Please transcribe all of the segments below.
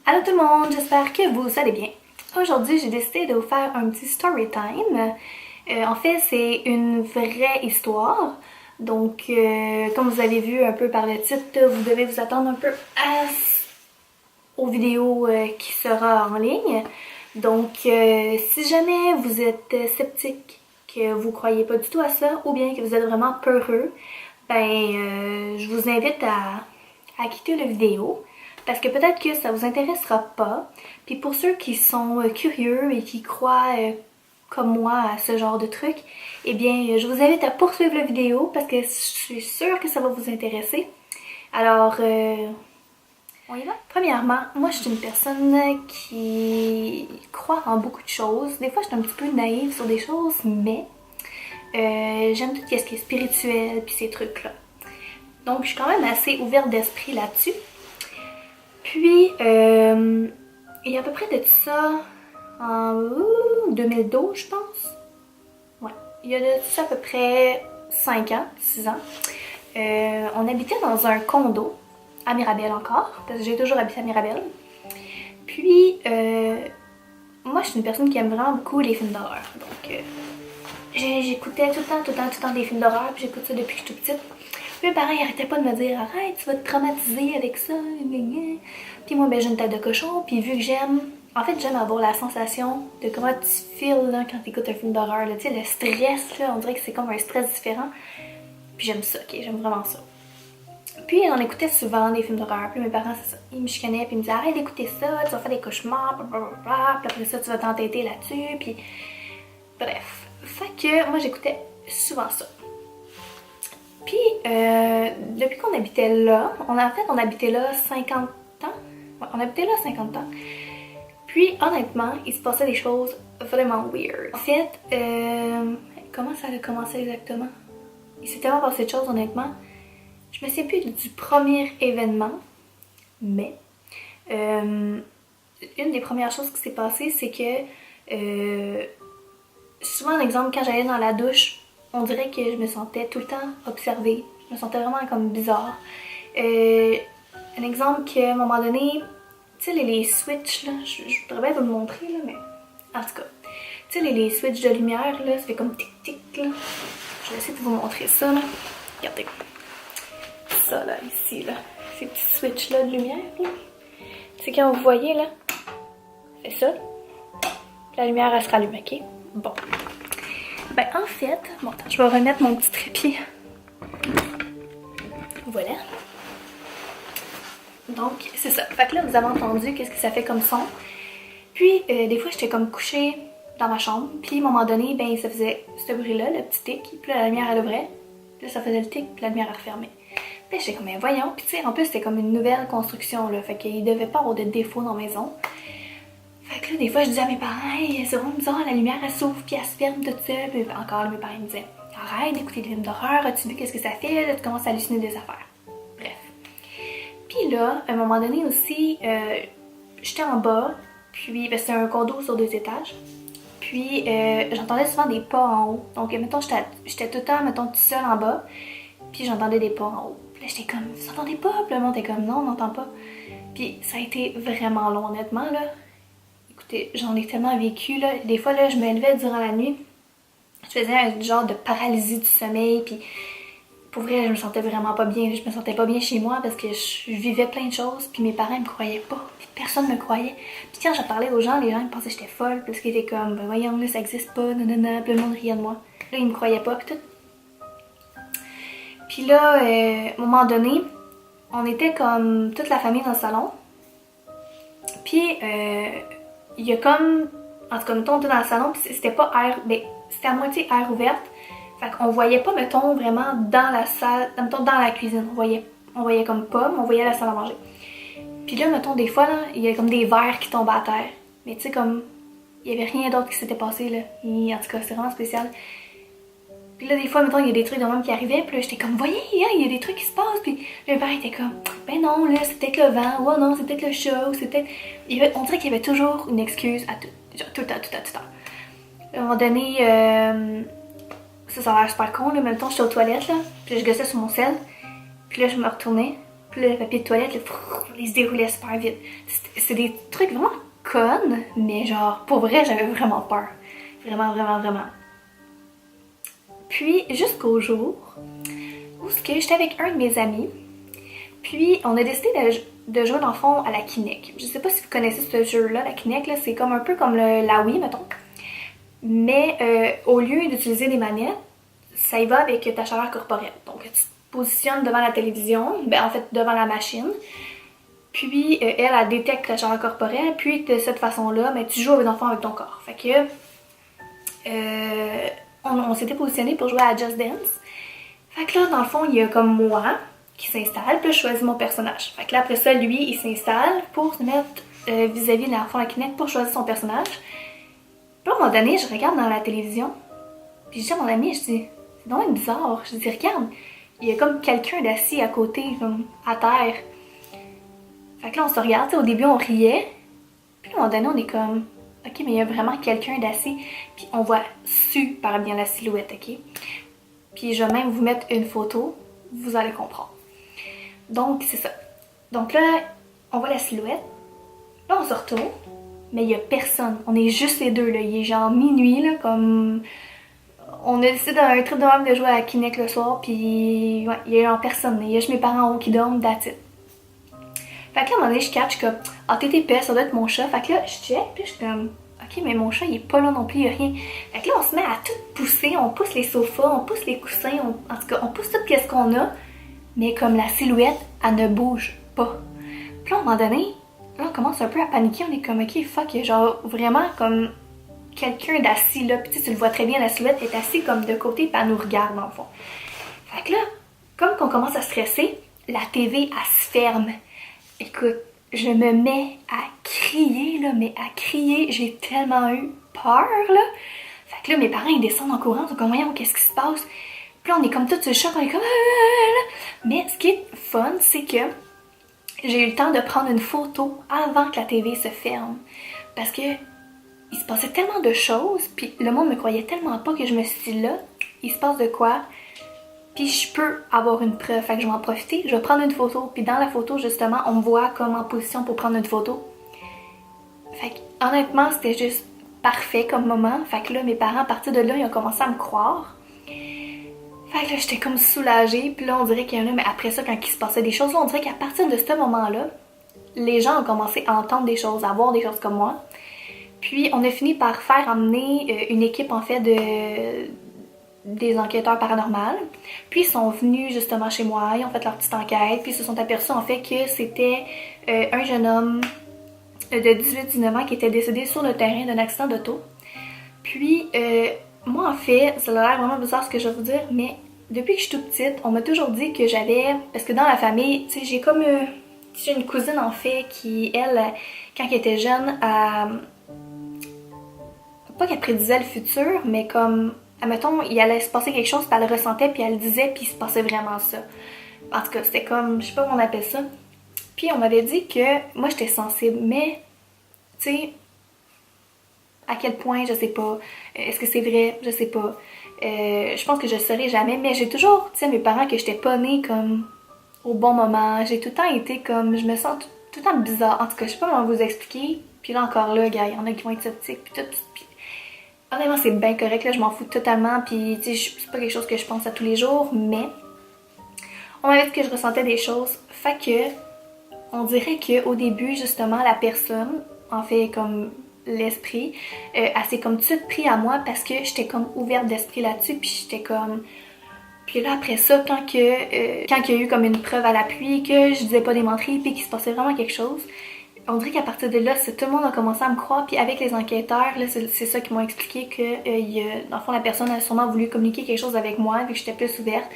Allô tout le monde, j'espère que vous allez bien. Aujourd'hui, j'ai décidé de vous faire un petit story time. En fait, c'est une vraie histoire. Donc, comme vous avez vu un peu par le titre, vous devez vous attendre un peu aux vidéos qui sera en ligne. Donc, si jamais vous êtes sceptique, que vous croyez pas du tout à ça, ou bien que vous êtes vraiment peureux, je vous invite à quitter la vidéo. Parce que peut-être que ça vous intéressera pas. Puis pour ceux qui sont curieux et qui croient comme moi à ce genre de truc, eh bien je vous invite à poursuivre la vidéo parce que je suis sûre que ça va vous intéresser. Alors, on y va? Premièrement, moi je suis une personne qui croit en beaucoup de choses. Des fois je suis un petit peu naïve sur des choses, mais j'aime tout ce qui est spirituel puis ces trucs-là. Donc je suis quand même assez ouverte d'esprit là-dessus. Puis, il y a à peu près de ça en 2012, je pense. Ouais, il y a de ça à peu près 5 ans, 6 ans. On habitait dans un condo, à Mirabel encore, parce que j'ai toujours habité à Mirabel. Puis, moi, je suis une personne qui aime vraiment beaucoup les films d'horreur. Donc, j'écoutais tout le temps des films d'horreur, puis j'écoute ça depuis que je suis toute petite. Mes parents arrêtaient pas de me dire arrête, tu vas te traumatiser avec ça. Puis moi, j'ai une tête de cochon. Puis vu que j'aime avoir la sensation de comment tu feels là, quand tu écoutes un film d'horreur. Tu sais, le stress, là, on dirait que c'est comme un stress différent. Puis j'aime ça, ok, j'aime vraiment ça. Puis on écoutait souvent des films d'horreur. Puis mes parents, c'est ça, ils me chicanaient. Puis ils me disaient arrête d'écouter ça, tu vas faire des cauchemars, blablabla. Puis après ça, tu vas t'entêter là-dessus. Puis bref. Fait que moi, j'écoutais souvent ça. Puis, depuis qu'on habitait là, on habitait là 50 ans. Ouais, on habitait là 50 ans. Puis, honnêtement, il se passait des choses vraiment weird. En fait, comment ça a commencé exactement? Il s'est tellement passé de choses, honnêtement. Je me souviens plus du premier événement, mais une des premières choses qui s'est passée, c'est que souvent, un exemple, quand j'allais dans la douche, on dirait que je me sentais tout le temps observée. Je me sentais vraiment comme bizarre. Un exemple qu'à un moment donné, tu sais les switches là, je pourrais bien vous le montrer là, mais en tout cas, tu sais les switches de lumière là, ça fait comme tic tic là. Je vais essayer de vous montrer ça là. Regardez. Ça là, ici là. Ces petits switches là de lumière là. C'est quand vous voyez là, c'est ça. La lumière elle se rallume, ok? Bon. En fait, bon, attends, je vais remettre mon petit trépied. Voilà. Donc, c'est ça. Fait que là, vous avez entendu qu'est-ce que ça fait comme son. Puis, des fois, j'étais comme couchée dans ma chambre. Puis, à un moment donné, ça faisait ce bruit-là, le petit tic. Puis là, la lumière, elle ouvrait. Puis là, ça faisait le tic, puis la lumière, elle refermait. Puis j'étais comme, voyons. Puis tu sais, en plus, c'était comme une nouvelle construction, là. Fait qu'il devait pas avoir de défaut dans la maison. Fait que là, des fois, je disais à mes parents, hey, c'est vraiment bizarre, la lumière, elle s'ouvre, puis elle se ferme toute seule. Puis encore, là, mes parents me disaient, arrête d'écouter des films d'horreur, as-tu vu qu'est-ce que ça fait? Là, tu commences à halluciner des affaires. Bref. Puis là, à un moment donné aussi, j'étais en bas, puis c'était un condo sur 2 étages. Puis j'entendais souvent des pas en haut. Donc, mettons, j'étais tout le temps, mettons, tout seul en bas, puis j'entendais des pas en haut. Puis là, j'étais comme, vous entendez pas? Puis le monde était comme, non, on n'entend pas. Puis ça a été vraiment long, honnêtement, là. Écoutez, j'en ai tellement vécu, là. Des fois, là, je me levais durant la nuit. Je faisais un genre de paralysie du sommeil, puis pour vrai, je me sentais vraiment pas bien. Je me sentais pas bien chez moi parce que je vivais plein de choses, puis mes parents me croyaient pas. Puis personne me croyait. Puis quand je parlais aux gens, les gens ils pensaient que j'étais folle, parce qu'ils étaient comme, voyons, là, ça existe pas, nanana, puis le monde riait de moi. Là, ils me croyaient pas, puis tout. Puis là, à un moment donné, on était comme toute la famille dans le salon. Puis, il y a comme, en tout cas, mettons, on était dans le salon, puis c'était pas air, c'était à moitié air ouverte. Fait qu'on voyait pas, mettons, vraiment dans la salle, mettons, dans la cuisine. On voyait comme pas, mais on voyait la salle à manger. Puis là, mettons, des fois, là, il y a comme des verres qui tombaient à terre. Mais tu sais, comme, il y avait rien d'autre qui s'était passé, là. Et, en tout cas, c'est vraiment spécial. Puis là, des fois, mettons, il y a des trucs de même qui arrivaient, puis là, j'étais comme, voyez, il y a des trucs qui se passent. Puis le père était comme, ben non, là, c'est peut-être le vent, ou non, c'est peut-être le chat, ou c'est peut-être. On dirait qu'il y avait toujours une excuse à tout. Genre, tout le temps. À un moment donné, ça a l'air super con, là, en même temps, j'étais aux toilettes, là, puis je gossais sur mon sel. Puis là, je me retournais, Puis là, le papier de toilette, là, il se déroulait super vite. C'est des trucs vraiment connes, mais genre, pour vrai, j'avais vraiment peur. Vraiment, vraiment, vraiment. Puis, jusqu'au jour où j'étais avec un de mes amis, puis on a décidé de jouer dans le fond à la Kinect. Je sais pas si vous connaissez ce jeu-là, la Kinect, là, c'est comme un peu comme la Wii, mettons. Mais au lieu d'utiliser des manettes, ça y va avec ta chaleur corporelle. Donc, tu te positionnes devant la télévision, ben en fait devant la machine, puis elle détecte ta chaleur corporelle, puis de cette façon-là, ben, tu joues avec l'enfant avec ton corps. Fait que on s'était positionné pour jouer à Just Dance. Fait que là, dans le fond, il y a comme moi qui s'installe, puis là, je choisis mon personnage. Fait que là, après ça, lui, il s'installe pour se mettre vis-à-vis de l'enfant à Kinect pour choisir son personnage. Puis à un moment donné, je regarde dans la télévision, puis je dis à mon ami, je dis, c'est donc bizarre. Je dis, regarde, il y a comme quelqu'un d'assis à côté, comme à terre. Fait que là, on se regarde, au début, on riait, puis à un moment donné, on est comme, ok, mais il y a vraiment quelqu'un d'assis, puis on voit super bien la silhouette, ok? Puis je vais même vous mettre une photo, vous allez comprendre. Donc, c'est ça. Donc là, on voit la silhouette, là, on se retourne, mais il y a personne. On est juste les deux, là. Il est genre minuit, là, comme... On a décidé d'un trip de même de jouer à la Kinect le soir, puis ouais, il y a genre personne. Il y a juste mes parents en haut qui dorment, that's it. Fait que là, à un moment donné, je catch comme, ah, t'es épais, ça doit être mon chat. Fait que là, je check, puis je suis comme, ok, mais mon chat, il est pas là non plus, il y a rien. Fait que là, on se met à tout pousser, on pousse les sofas, on pousse les coussins, en tout cas, on pousse tout ce qu'on a, mais comme la silhouette, elle ne bouge pas. Puis là, à un moment donné, là, on commence un peu à paniquer, on est comme, ok, fuck, il y a genre vraiment comme quelqu'un d'assis là, puis tu le vois très bien, la silhouette est assise comme de côté, puis elle nous regarde dans le fond. Fait que là, comme qu'on commence à stresser, la TV, elle se ferme. Écoute, je me mets à crier, là, mais à crier, j'ai tellement eu peur, là. Fait que là, mes parents, ils descendent en courant, ils sont comme, voyons, qu'est-ce qui se passe? Puis là, on est comme tous sur le choc, on est comme, mais ce qui est fun, c'est que j'ai eu le temps de prendre une photo avant que la TV se ferme. Parce que il se passait tellement de choses, puis le monde me croyait tellement pas que je me suis dit là, il se passe de quoi, puis je peux avoir une preuve, fait que je vais en profiter, je vais prendre une photo, puis dans la photo justement, on me voit comme en position pour prendre une photo. Fait que honnêtement, c'était juste parfait comme moment, fait que là, mes parents à partir de là, ils ont commencé à me croire. Fait que là, j'étais comme soulagée, puis là, on dirait qu'il y en a, mais après ça, quand il se passait des choses, là, on dirait qu'à partir de ce moment-là, les gens ont commencé à entendre des choses, à voir des choses comme moi. Puis on a fini par faire emmener une équipe en fait des enquêteurs paranormaux. Puis ils sont venus justement chez moi, ils ont fait leur petite enquête, puis ils se sont aperçus en fait que c'était un jeune homme de 18-19 ans qui était décédé sur le terrain d'un accident d'auto. Puis moi en fait, ça a l'air vraiment bizarre ce que je vais vous dire, mais depuis que je suis toute petite, on m'a toujours dit que j'avais... Parce que dans la famille, tu sais, j'ai comme... j'ai une cousine en fait qui, elle, quand elle était jeune, pas qu'elle prédisait le futur, mais comme, admettons, il allait se passer quelque chose, puis elle le ressentait, puis elle le disait, puis il se passait vraiment ça. En tout cas, c'était comme, je sais pas comment on appelle ça. Puis on m'avait dit que moi j'étais sensible, mais, tu sais, à quel point, je sais pas. Est-ce que c'est vrai? Je sais pas. Je pense que je le saurai jamais, mais j'ai toujours, tu sais, mes parents que j'étais pas née comme au bon moment. J'ai tout le temps été comme, je me sens tout le temps bizarre. En tout cas, je sais pas comment vous expliquer. Puis là encore là, gars, il y en a qui vont être sceptiques, puis tout. Puis honnêtement, c'est bien correct, là, je m'en fous totalement, puis tu sais, c'est pas quelque chose que je pense à tous les jours, mais on m'avait dit que je ressentais des choses, fait que on dirait qu'au début, justement, la personne, en fait, comme l'esprit, elle s'est comme tout de suite pris à moi parce que j'étais comme ouverte d'esprit là-dessus, puis j'étais comme... Puis là, après ça, quand il y a eu comme une preuve à l'appui, que je disais pas des menteries, puis qu'il se passait vraiment quelque chose, on dirait qu'à partir de là, tout le monde a commencé à me croire, puis avec les enquêteurs, là, c'est ça qui m'ont expliqué que, dans le fond, la personne a sûrement voulu communiquer quelque chose avec moi, vu que j'étais plus ouverte.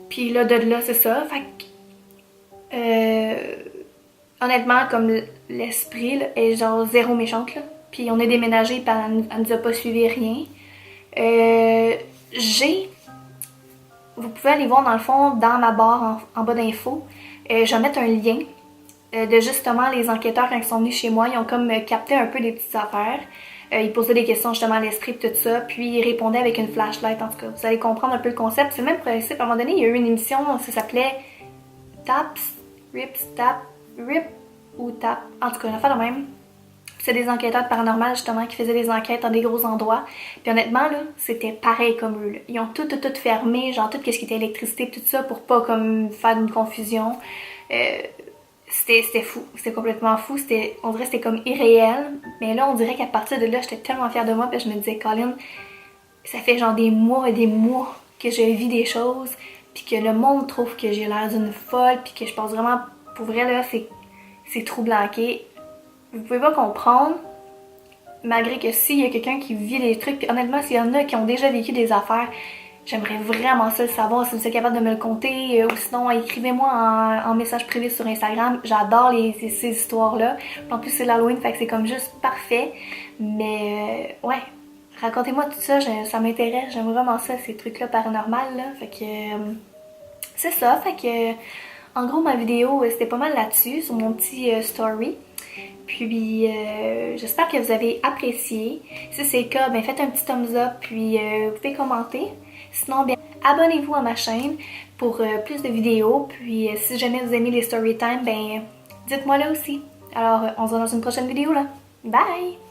Puis là, de là, c'est ça. Fait que, honnêtement, comme l'esprit là, est genre zéro méchante, là. Puis on est déménagé, puis elle nous a pas suivi rien. Vous pouvez aller voir, dans le fond, dans ma barre en bas d'infos, je vais mettre un lien de justement les enquêteurs quand ils sont venus chez moi, ils ont comme capté un peu des petites affaires. Ils posaient des questions justement à l'esprit et tout ça, puis ils répondaient avec une flashlight en tout cas. Vous allez comprendre un peu le concept. C'est le même principe. À un moment donné, il y a eu une émission, ça s'appelait Rip ou Tap, en tout cas, on a fait le même. C'est des enquêteurs paranormaux justement qui faisaient des enquêtes dans des gros endroits. Puis honnêtement là, c'était pareil comme eux. Là. Ils ont tout fermé, genre tout ce qui était électricité, tout ça pour pas comme faire une confusion. C'était fou, c'était complètement fou, on dirait que c'était comme irréel. Mais là on dirait qu'à partir de là, j'étais tellement fière de moi, puis je me disais Colin, ça fait genre des mois et des mois que je vis des choses, puis que le monde trouve que j'ai l'air d'une folle, puis que je pense vraiment, pour vrai là, c'est troublant, ok? Vous pouvez pas comprendre, malgré que s'il y a quelqu'un qui vit des trucs, puis honnêtement, s'il y en a qui ont déjà vécu des affaires, j'aimerais vraiment ça le savoir, si vous êtes capable de me le conter, ou sinon écrivez-moi en message privé sur Instagram. J'adore ces histoires-là. En plus c'est l'Halloween, fait que c'est comme juste parfait. Mais ouais, racontez-moi tout ça, ça m'intéresse, j'aime vraiment ça, ces trucs-là paranormaux, là. Fait que c'est ça, fait que en gros ma vidéo c'était pas mal là-dessus, sur mon petit story. Puis j'espère que vous avez apprécié. Si c'est le cas, ben faites un petit thumbs up, puis vous pouvez commenter. Sinon, bien, abonnez-vous à ma chaîne pour plus de vidéos. Puis si jamais vous aimez les story time, ben dites-moi là aussi. Alors on se voit dans une prochaine vidéo là. Bye!